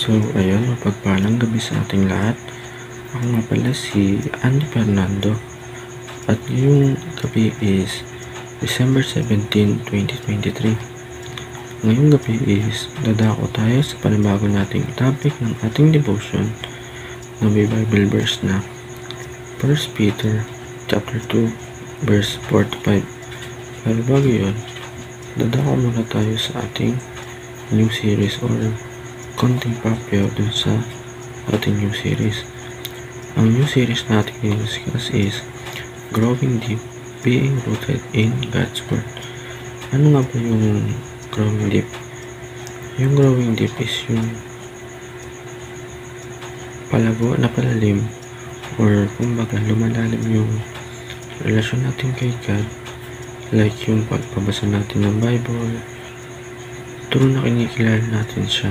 So, ayun, mapagpalang gabi sa ating lahat. Ako nga pala si Andy Fernando at yung gabi is December 17, 2023. Ngayong gabi is dadako tayo sa panibago nating topic ng ating devotion na may Bible verse na 1 Peter chapter 2 verse 4 to 5. Pero bago yun, dadako muna tayo sa ating new series or konting papel dun sa ating new series. Ang new series natin i-discuss is Growing Deep, Being Rooted in God's Word. Ano nga ba yung growing deep? Yung growing deep is yung palago na palalim or kumbaga lumalalim yung relasyon natin kay God, like yung pagpabasa natin ng Bible, true na kinikilala natin siya.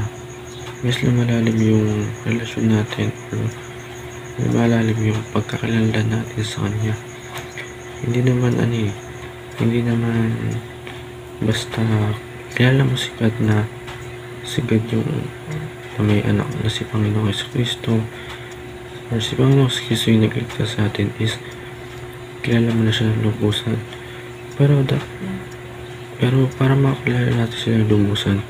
Mas lumalalim yung relasyon natin or lumalalim yung pagkakilala natin sa Kanya. Hindi naman basta kilala mo si God na si God yung na may anak na si Panginoong Jesucristo or si Panginoong Jesucristo yung nagligtas sa atin is kilala mo na siya ng lubusan. Pero para makakilala natin siya ng lubusan,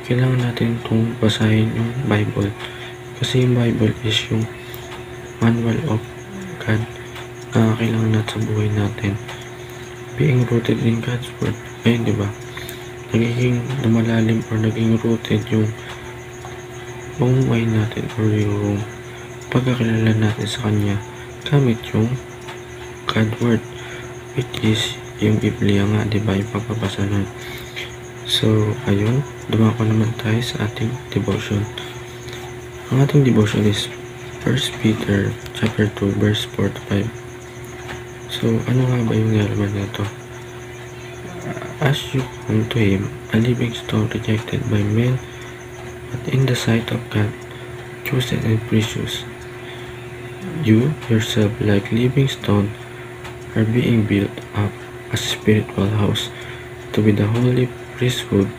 kailangan natin itong basahin yung Bible. Kasi yung Bible is yung manual of God na kailangan natin sa buhay natin. Being rooted in God's Word. Ayun, diba? Nagiging lumalalim or naging rooted yung pamumuhay natin or yung pagkakilala natin sa Kanya gamit yung God Word, which is yung Biblia nga, diba? Yung pagpapasa nun. So, ayun, dumako naman tayo sa ating devotion. Ang ating devotion is 1 Peter chapter 2 verse 4 to 5. So, ano nga ba yung nalaman nito? As you come to Him, a living stone rejected by men, but in the sight of God, chosen and precious, you yourself, like living stone, are being built up as a spiritual house to be the holy priesthood,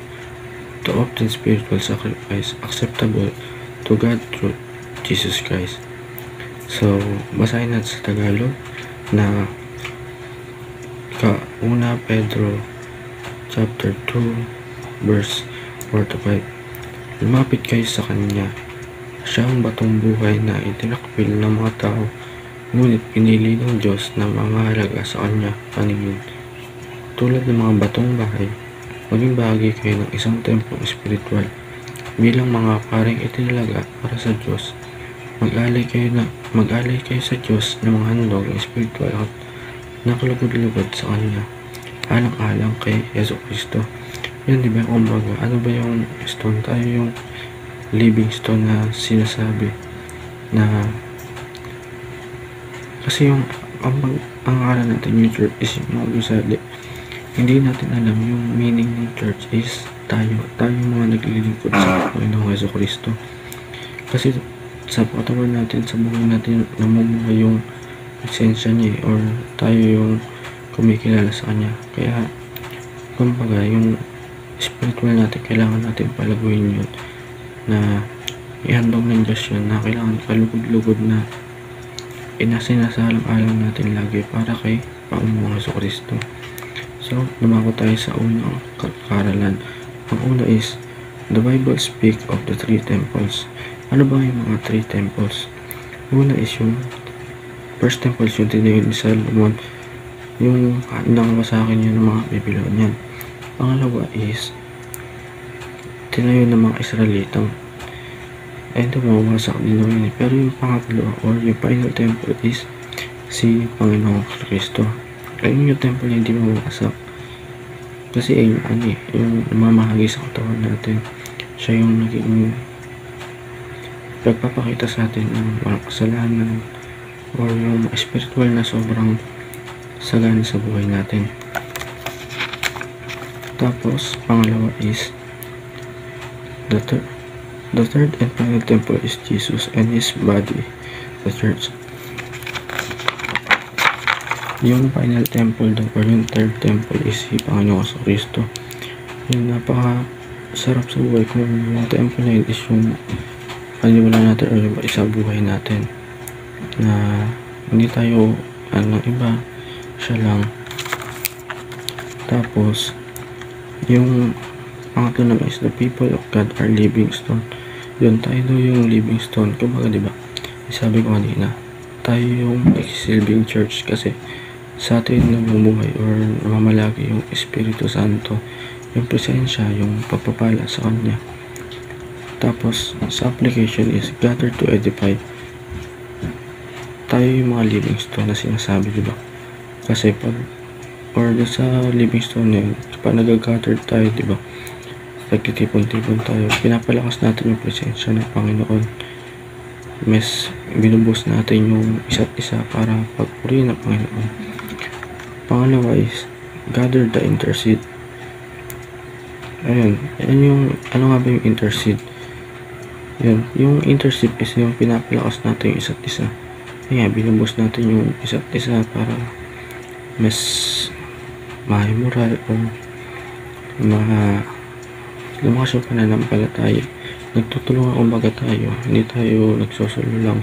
to obtain spiritual sacrifice acceptable to God through Jesus Christ. So, basahin natin sa Tagalog na Una Pedro chapter 2 verse 4 to 5. Lumapit kayo sa Kanya, siya ang batong buhay na itinakpil ng mga tao, ngunit pinili ng Diyos na mamahalaga sa Kanya paningin. Tulad ng mga batong bahay, maging bahagi kayo ng isang templong espiritual. Bilang mga paring itinalaga para sa Diyos, mag-alay kayo sa Diyos ng mga handog ng espiritual at nakalugod-lugod sa Kanya, alang-alang kay Jesucristo. Yan, diba? Kumbaga, ano ba yung stone? Tayo yung living stone na sinasabi na kasi yung ang aral natin yung church is yung mga gusali. Hindi natin alam yung meaning ng church is tayo mga naglilingkod sa Panginoong Jesucristo. Kasi sa katawan natin, sa buhay natin, namumuhay yung esensya niya or tayo yung kumikilala sa Kanya. Kaya, kumbaga, yung spiritual natin, kailangan natin palaguin yun na ihandog ng Diyos yun na kailangan kalugod-lugod na sinasaalang-alang natin lagi para kay Panginoong Jesucristo. So, lumako tayo sa unang karalan. Ang una is, the Bible speak of the three temples. Ano ba yung mga three temples? Una is yung first temple yung tinayo ni Solomon, yung nangawasakin yun ng mga Babylonian. Pangalawa is, tinayo ng mga Israelitang. Ayun ito, mawawasak din naman yun. Pero yung pangatlo or yung final temple is si Panginoong Kristo. Ayun yung temple na hindi mawawasak. Kasi yung namamahagi sa katawan natin, siya yung naging nagpapakita sa atin ng walang kasalanan or yung spiritual na sobrang sagana sa buhay natin. Tapos, pangalawa is the third and final temple is Jesus and His body, the church. Yung final temple daw or yung third temple is si Panginoong Jesucristo. Yung napaka sarap sa buhay kung yung temple na yun is yung paniniwala natin o yung isa buhay natin na hindi tayo iba, siya lang. Tapos yung pangatlo naman is the people of God are living stone. Yun, tayo daw yung living stone. Kumbaga, diba, sabi ko kanina, tayo yung nagsisilbing church kasi sa atin namumuhay or namamalagi yung Espiritu Santo, yung presensya, yung pagpapala sa Kanya. Tapos, sa application is gather to edify. Tayo yung mga living stone na sinasabi, diba? Kasi pag, or sa living stone na yun, kapag nag-gather tayo, diba? Nagtitipon-tipon tayo, pinapalakas natin yung presensya ng Panginoon. Mas binubos natin yung isa't isa para pagpurihin ng Panginoon. Pangalawa is gather the intercede. Ayun yung ano nga ba yung intercede? Yun, yung intercede is yung pinapalakas natin yung isa't isa. Kaya binubos natin yung isa't isa para mas mahimural o lumakas yung pananampalataya. Nagtutulungan kumbaga tayo, hindi tayo nagsusulo lang.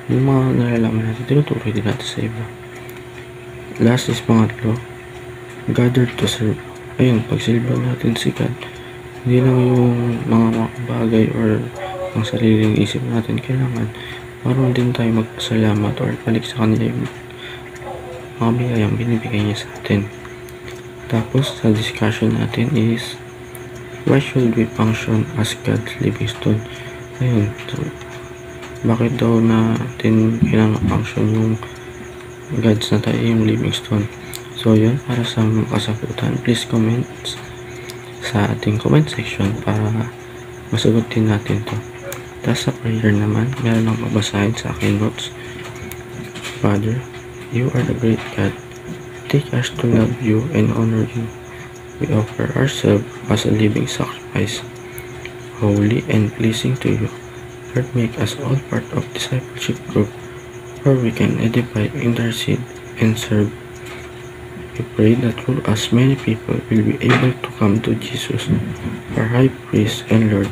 Yung mga nalalaman natin, tinutuloy din natin sa iba. Last is pangatlo, gather to serve. Ayun, pagsilban natin si God, hindi lang yung mga bagay or ang sariling isip natin, kailangan maroon din tayo magpasalamat or balik sa kanila yung mga biyayang binibigay niya sa atin. Tapos sa discussion natin is why should we function as God's living stone? Ayun, so, bakit daw natin kailangan function yung God's na tayo yung living stone? So yun, para sa kasagutan, please comment sa ating comment section para masagot din natin to. Tapos sa prayer naman, meron lang mabasahin sa aking notes. Father, you are the great God. Take us to love you and honor you. We offer ourselves as a living sacrifice, holy and pleasing to you. Lord, make us all part of discipleship group where we can edify, intercede, and serve. We pray that through us many people will be able to come to Jesus, our High Priest and Lord.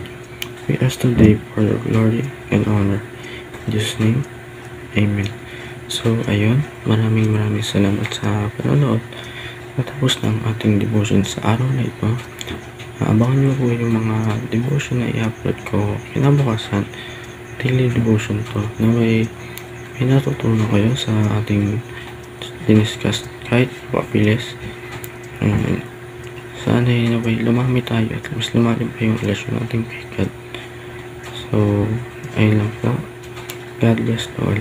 We ask today for your glory and honor. In Jesus' name, Amen. So, ayun, maraming salamat sa panonood. Natapos ng ating devotion sa araw na ito. Abangan nyo po yung mga devotion na i-upload ko kinabukasan. Daily devotion to na may natutunan kayo sa ating diniscuss kahit papilis. Sana yun na lumami tayo at mas lumalim pa yung relasyon natin kay God. So, ayun lang po. God bless all.